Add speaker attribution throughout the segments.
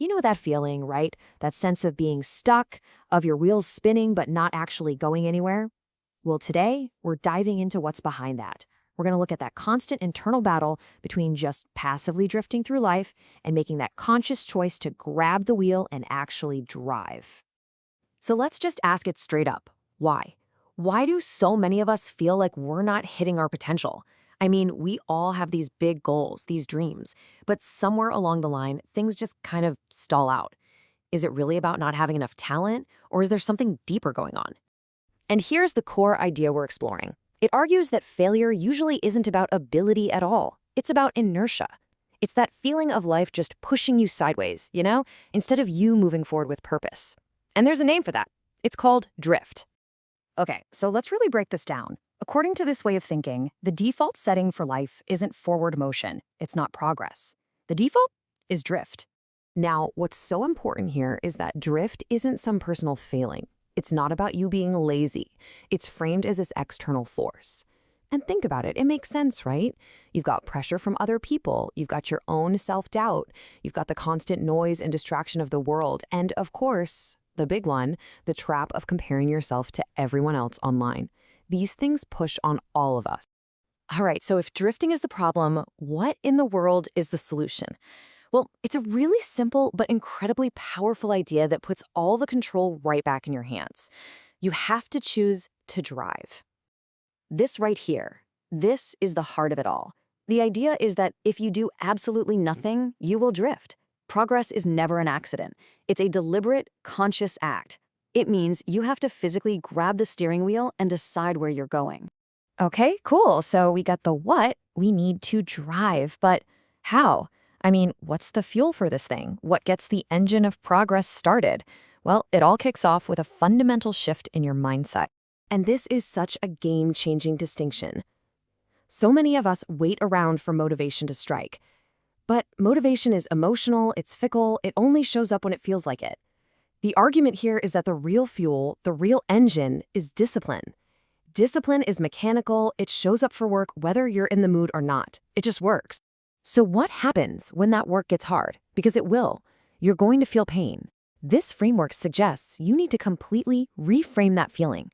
Speaker 1: You know that feeling, right? That sense of being stuck, of your wheels spinning but not actually going anywhere? Well, today, we're diving into what's behind that. We're going to look at that constant internal battle between just passively drifting through life and making that conscious choice to grab the wheel and actually drive. So let's just ask it straight up. Why? Why do so many of us feel like we're not hitting our potential? I mean, we all have these big goals, these dreams, but somewhere along the line, things just kind of stall out. Is it really about not having enough talent, or is there something deeper going on? And here's the core idea we're exploring. It argues that failure usually isn't about ability at all. It's about inertia. It's that feeling of life just pushing you sideways, instead of you moving forward with purpose. And there's a name for that. It's called drift. Okay, so let's really break this down. According to this way of thinking, the default setting for life isn't forward motion. It's not progress. The default is drift. Now, what's so important here is that drift isn't some personal failing. It's not about you being lazy. It's framed as this external force. And think about it, it makes sense, right? You've got pressure from other people, you've got your own self-doubt, you've got the constant noise and distraction of the world, and of course, the big one, the trap of comparing yourself to everyone else online. These things push on all of us. All right, so if drifting is the problem, what in the world is the solution? Well, it's a really simple but incredibly powerful idea that puts all the control right back in your hands. You have to choose to drive. This right here, this is the heart of it all. The idea is that if you do absolutely nothing, you will drift. Progress is never an accident. It's a deliberate, conscious act. It means you have to physically grab the steering wheel and decide where you're going. Okay, cool. So we got the what, we need to drive, but how? I mean, what's the fuel for this thing? What gets the engine of progress started? Well, it all kicks off with a fundamental shift in your mindset. And this is such a game-changing distinction. So many of us wait around for motivation to strike. But motivation is emotional, it's fickle, it only shows up when it feels like it. The argument here is that the real fuel, the real engine, is discipline. Discipline is mechanical, it shows up for work whether you're in the mood or not. It just works. So what happens when that work gets hard? Because it will. You're going to feel pain. This framework suggests you need to completely reframe that feeling.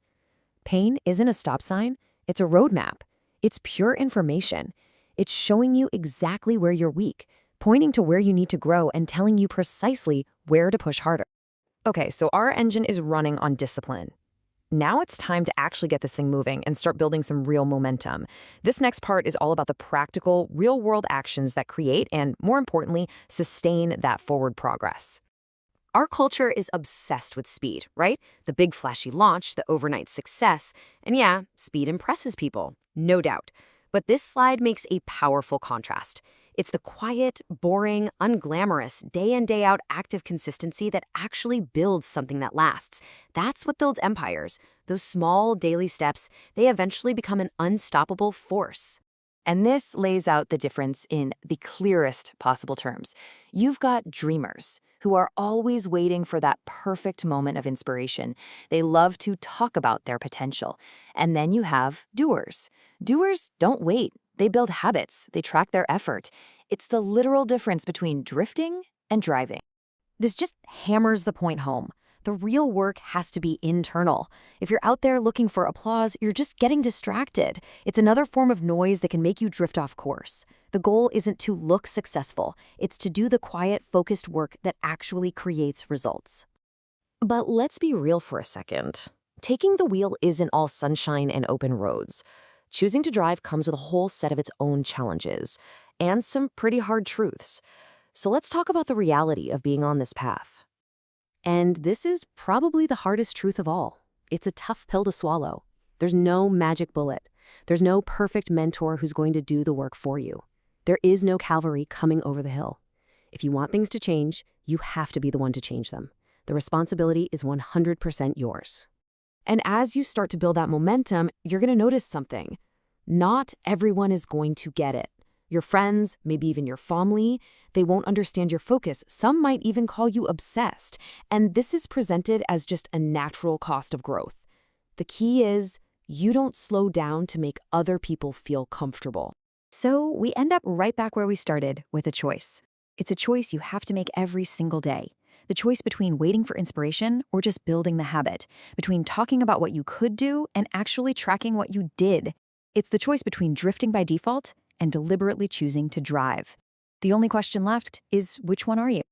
Speaker 1: Pain isn't a stop sign, it's a roadmap. It's pure information. It's showing you exactly where you're weak, pointing to where you need to grow and telling you precisely where to push harder. Okay, so our engine is running on discipline. Now it's time to actually get this thing moving and start building some real momentum. This next part is all about the practical, real-world actions that create and, more importantly, sustain that forward progress. Our culture is obsessed with speed, right? The big flashy launch, the overnight success. And yeah, speed impresses people, no doubt. But this slide makes a powerful contrast. It's the quiet, boring, unglamorous, day in, day out active consistency that actually builds something that lasts. That's what builds empires. Those small daily steps, they eventually become an unstoppable force. And this lays out the difference in the clearest possible terms. You've got dreamers who are always waiting for that perfect moment of inspiration. They love to talk about their potential. And then you have doers. Doers don't wait. They build habits. They track their effort. It's the literal difference between drifting and driving. This just hammers the point home. The real work has to be internal. If you're out there looking for applause, you're just getting distracted. It's another form of noise that can make you drift off course. The goal isn't to look successful. It's to do the quiet, focused work that actually creates results. But let's be real for a second. Taking the wheel isn't all sunshine and open roads. Choosing to drive comes with a whole set of its own challenges and some pretty hard truths. So let's talk about the reality of being on this path. And this is probably the hardest truth of all. It's a tough pill to swallow. There's no magic bullet. There's no perfect mentor who's going to do the work for you. There is no cavalry coming over the hill. If you want things to change, you have to be the one to change them. The responsibility is 100% yours. And as you start to build that momentum, you're going to notice something. Not everyone is going to get it. Your friends, maybe even your family, they won't understand your focus. Some might even call you obsessed. And this is presented as just a natural cost of growth. The key is you don't slow down to make other people feel comfortable. So we end up right back where we started with a choice.
Speaker 2: It's a choice you have to make every single day. The choice between waiting for inspiration or just building the habit, between talking about what you could do and actually tracking what you did. It's the choice between drifting by default and deliberately choosing to drive. The only question left is, which one are you?